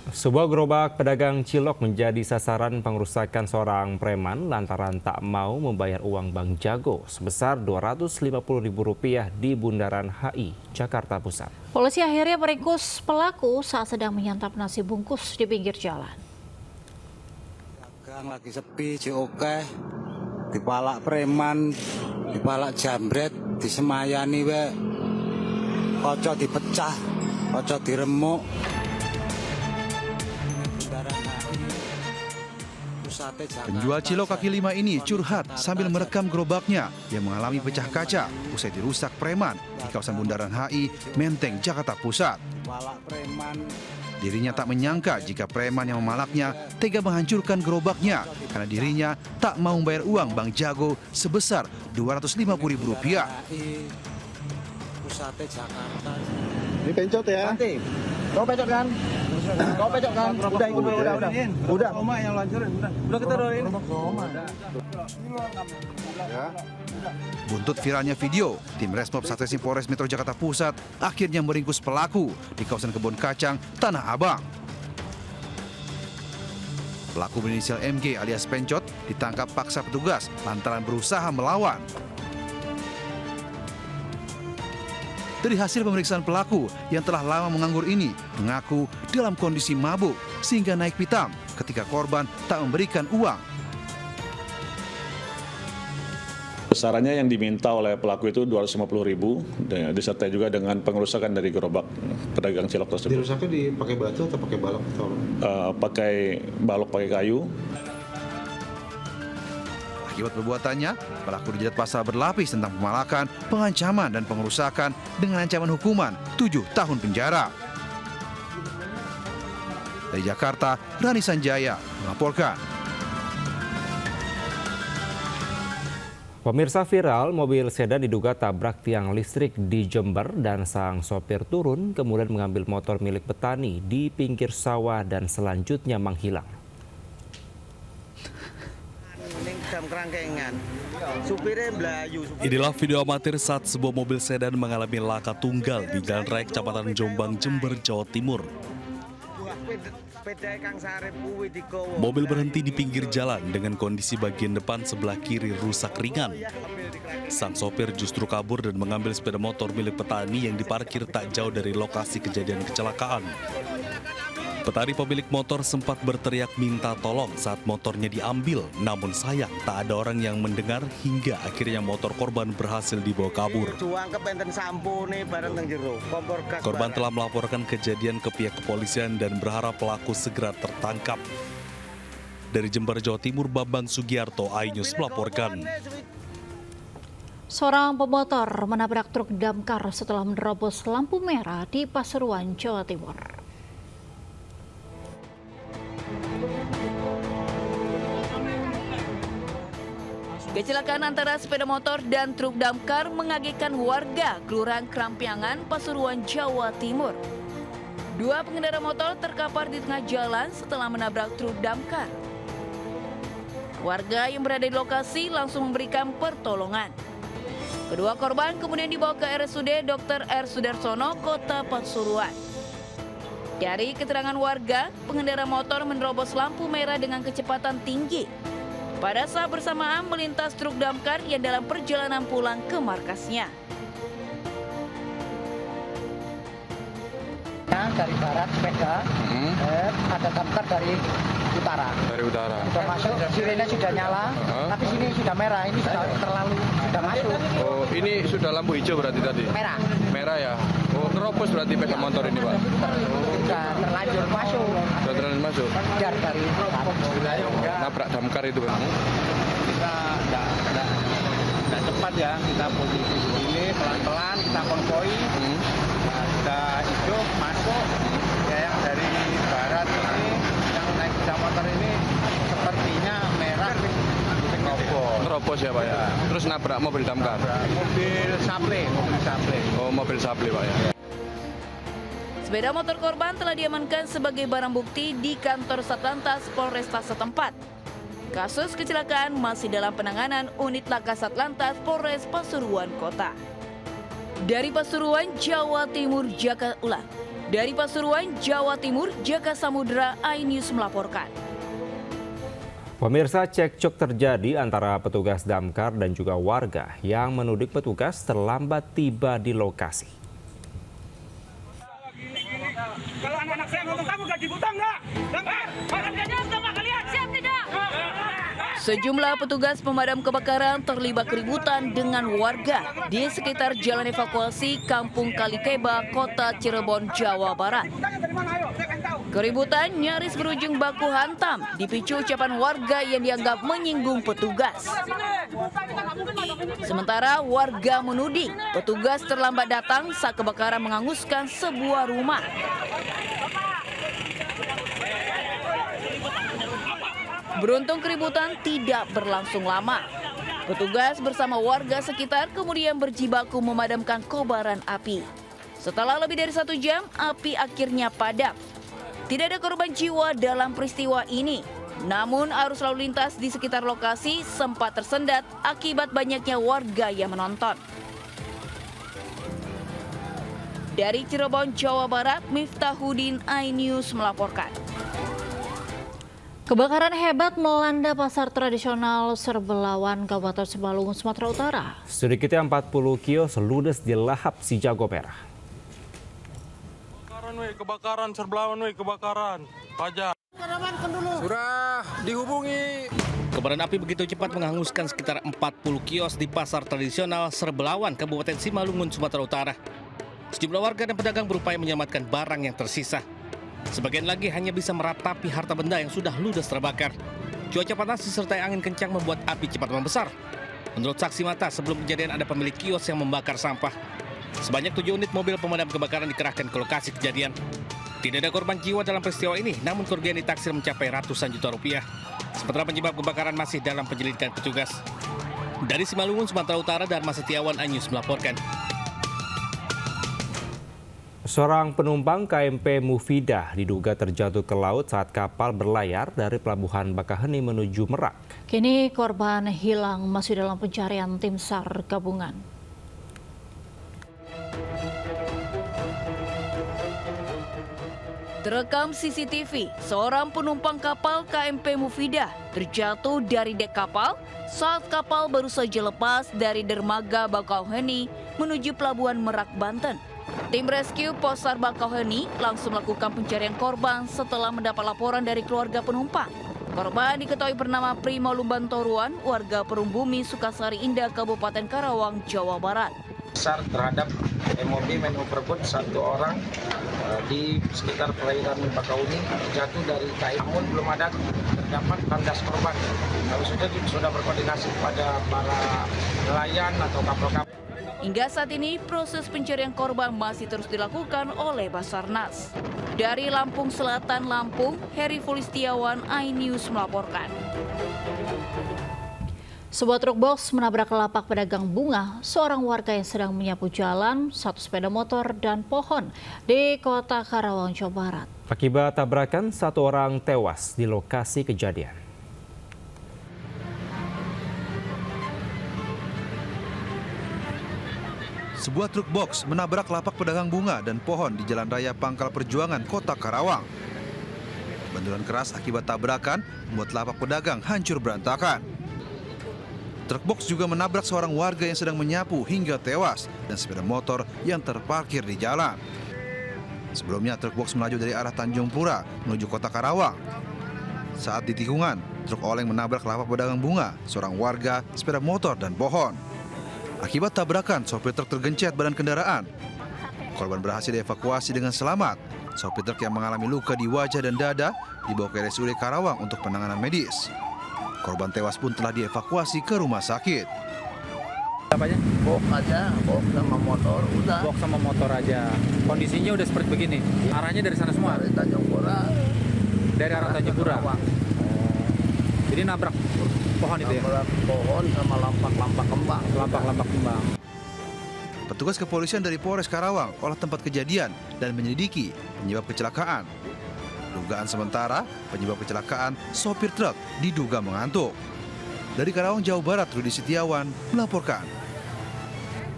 Sebuah gerobak pedagang cilok menjadi sasaran pengerusakan seorang preman lantaran tak mau membayar uang Bank Jago sebesar Rp250.000 di Bundaran HI, Jakarta Pusat. Polisi akhirnya meringkus pelaku saat sedang menyantap nasi bungkus di pinggir jalan. Dagang lagi sepi, oke, dipalak preman, dipalak jambret, disemayani we, kocok dipecah, kocok diremuk. Penjual cilok kaki lima ini curhat sambil merekam gerobaknya yang mengalami pecah kaca usai dirusak preman di kawasan Bundaran HI, Menteng, Jakarta Pusat. Dirinya tak menyangka jika preman yang memalaknya tega menghancurkan gerobaknya karena dirinya tak mau membayar uang Bank Jago sebesar Rp250.000. Ini pencot ya? Nanti, kau pencot kan? Kau pencot kan? Udah ikut dulu, udah. Roma yang lancurin, udah kita doain. Buntut viralnya video, tim Resmob Satreskrim Polres Metro Jakarta Pusat akhirnya meringkus pelaku di kawasan Kebon Kacang, Tanah Abang. Pelaku berinisial MG alias Pencot ditangkap paksa petugas lantaran berusaha melawan. Dari hasil pemeriksaan pelaku yang telah lama menganggur ini mengaku dalam kondisi mabuk sehingga naik pitam ketika korban tak memberikan uang. Besarannya yang diminta oleh pelaku itu Rp250.000, disertai juga dengan pengerusakan dari gerobak pedagang cilok tersebut. Dirusaknya dipakai batu atau pakai balok? Pakai balok, pakai kayu. Akibat perbuatannya, pelaku dijerat pasal berlapis tentang pemalakan, pengancaman, dan pengerusakan dengan ancaman hukuman 7 tahun penjara. Dari Jakarta, Rani Sanjaya melaporkan. Pemirsa, viral mobil sedan diduga tabrak tiang listrik di Jember dan sang sopir turun kemudian mengambil motor milik petani di pinggir sawah dan selanjutnya menghilang. Inilah video amatir saat sebuah mobil sedan mengalami laka tunggal di Jalan Raya Kecamatan Jombang, Jember, Jawa Timur. Mobil berhenti di pinggir jalan dengan kondisi bagian depan sebelah kiri rusak ringan. Sang sopir justru kabur dan mengambil sepeda motor milik petani yang diparkir tak jauh dari lokasi kejadian kecelakaan. Petani pemilik motor sempat berteriak minta tolong saat motornya diambil, namun sayang tak ada orang yang mendengar hingga akhirnya motor korban berhasil dibawa kabur. Korban telah melaporkan kejadian ke pihak kepolisian dan berharap pelaku segera tertangkap. Dari Jember, Jawa Timur, Bambang Sugiarto, iNews melaporkan. Seorang pemotor menabrak truk damkar setelah menerobos lampu merah di Pasuruan, Jawa Timur. Kecelakaan antara sepeda motor dan truk damkar mengagetkan warga Kelurahan Krampiangan, Pasuruan, Jawa Timur. Dua pengendara motor terkapar di tengah jalan setelah menabrak truk damkar. Warga yang berada di lokasi langsung memberikan pertolongan. Kedua korban kemudian dibawa ke RSUD Dr. R. Sudarsono, Kota Pasuruan. Dari keterangan warga, pengendara motor menerobos lampu merah dengan kecepatan tinggi pada saat bersamaan melintas truk damkar yang dalam perjalanan pulang ke markasnya. Dari barat sepeda, ada damkar dari utara. Dari utara. Sudah masuk, sirene sudah nyala, tapi sini sudah merah, ini sudah masuk. Oh, ini sudah lampu hijau berarti tadi? Merah. Merah ya? Oh, nerobos berarti sepeda motor ini, Pak? Sudah terlanjur masuk. Sudah terlanjur masuk? Kejar dari Nabrak damkar itu, Pak? Kita tidak cepat ya, kita posisi ini pelan-pelan, kita konvoi. Sudah hijau masuk, ya yang dari barat ini, yang naik sepeda motor ini sepertinya merah. Nerobos ya, Pak ya? Terus nabrak mobil damkar? Mobil saple. Oh, mobil saple, Pak ya? Sepeda motor korban telah diamankan sebagai barang bukti di kantor Satlantas Polresta setempat. Kasus kecelakaan masih dalam penanganan unit laka Satlantas Polres Pasuruan Kota. Dari Pasuruan, Jawa Timur, Jakarta, Dari Pasuruan, Jawa Timur, Jaka Samudra, iNews melaporkan. Pemirsa, cekcok terjadi antara petugas damkar dan juga warga yang menuding petugas terlambat tiba di lokasi. Kalau anak-anak saya ngomong, kamu gaji buta nggak? Damkar, makan gaji sama kalian, siap tidak? Sejumlah petugas pemadam kebakaran terlibat keributan dengan warga di sekitar jalan evakuasi Kampung Kalikeba, Kota Cirebon, Jawa Barat. Keributan nyaris berujung baku hantam dipicu ucapan warga yang dianggap menyinggung petugas. Sementara warga menuding petugas terlambat datang saat kebakaran menghanguskan sebuah rumah. Beruntung keributan tidak berlangsung lama. Petugas bersama warga sekitar kemudian berjibaku memadamkan kobaran api. Setelah lebih dari 1 jam, api akhirnya padam. Tidak ada korban jiwa dalam peristiwa ini. Namun arus lalu lintas di sekitar lokasi sempat tersendat akibat banyaknya warga yang menonton. Dari Cirebon, Jawa Barat, Miftahudin, iNews melaporkan. Kebakaran hebat melanda pasar tradisional Serbelawan, Kabupaten Simalungun, Sumatera Utara. Sedikitnya 40 kios ludes dilahap si jago merah. Kebakaran Serbelawan, kebakaran. Pajak. Sudah dihubungi. Kobaran api begitu cepat menghanguskan sekitar 40 kios di pasar tradisional Serbelawan, Kabupaten Simalungun, Sumatera Utara. Sejumlah warga dan pedagang berupaya menyelamatkan barang yang tersisa. Sebagian lagi hanya bisa meratapi harta benda yang sudah ludes terbakar. Cuaca panas disertai angin kencang membuat api cepat membesar. Menurut saksi mata, sebelum kejadian ada pemilik kios yang membakar sampah. Sebanyak 7 unit mobil pemadam kebakaran dikerahkan ke lokasi kejadian. Tidak ada korban jiwa dalam peristiwa ini, namun kerugian ditaksir mencapai ratusan juta rupiah. Sementara penyebab kebakaran masih dalam penyelidikan petugas. Dari Simalungun, Sumatera Utara, Dharma Setiawan, iNews melaporkan. Seorang penumpang KMP Mufidah diduga terjatuh ke laut saat kapal berlayar dari Pelabuhan Bakaheni menuju Merak. Kini korban hilang masih dalam pencarian tim SAR gabungan. Terekam CCTV, seorang penumpang kapal KMP Mufidah terjatuh dari dek kapal saat kapal baru saja lepas dari dermaga Bakauheni menuju Pelabuhan Merak, Banten. Tim rescue Posar Bakauheni langsung melakukan pencarian korban setelah mendapat laporan dari keluarga penumpang. Korban diketahui bernama Primo Lumbantoruan, warga Perumbumi, Sukasari Indah, Kabupaten Karawang, Jawa Barat. Besar terhadap MOB Manuverboat 1 orang di sekitar perairan Bakauheni jatuh dari KM, namun belum ada terdapat tandas korban. Kami sudah berkoordinasi kepada para nelayan atau kapal-kapal. Hingga saat ini proses pencarian korban masih terus dilakukan oleh Basarnas. Dari Lampung Selatan, Lampung, Heri Fulistiawan, iNews melaporkan. Sebuah truk box menabrak lapak pedagang bunga, seorang warga yang sedang menyapu jalan, 1 sepeda motor dan pohon di Kota Karawang, Jawa Barat. Akibat tabrakan, 1 orang tewas di lokasi kejadian. Sebuah truk box menabrak lapak pedagang bunga dan pohon di Jalan Raya Pangkal Perjuangan, Kota Karawang. Benturan keras akibat tabrakan membuat lapak pedagang hancur berantakan. Truk box juga menabrak seorang warga yang sedang menyapu hingga tewas dan sepeda motor yang terparkir di jalan. Sebelumnya truk box melaju dari arah Tanjung Pura menuju Kota Karawang. Saat di tikungan, truk oleng menabrak lapak pedagang bunga, seorang warga, sepeda motor dan pohon. Akibat tabrakan, sopir truk tergencet badan kendaraan. Korban berhasil dievakuasi dengan selamat. Sopir truk yang mengalami luka di wajah dan dada dibawa ke RSUD Karawang untuk penanganan medis. Korban tewas pun telah dievakuasi ke rumah sakit. Apanya? Box aja, box sama motor, udah. Box sama motor aja. Kondisinya udah seperti begini. Arahnya dari sana semua? Dari Tanjung Pura. Dari arah Tanjung Pura? Jadi nabrak pohon itu ya? Nabrak pohon sama lampak-lampak kembang. Lampak-lampak kembang. Petugas kepolisian dari Polres Karawang olah tempat kejadian dan menyelidiki penyebab kecelakaan. Dugaan sementara, penyebab kecelakaan sopir truk diduga mengantuk. Dari Karawang, Jawa Barat, Rudi Setiawan melaporkan.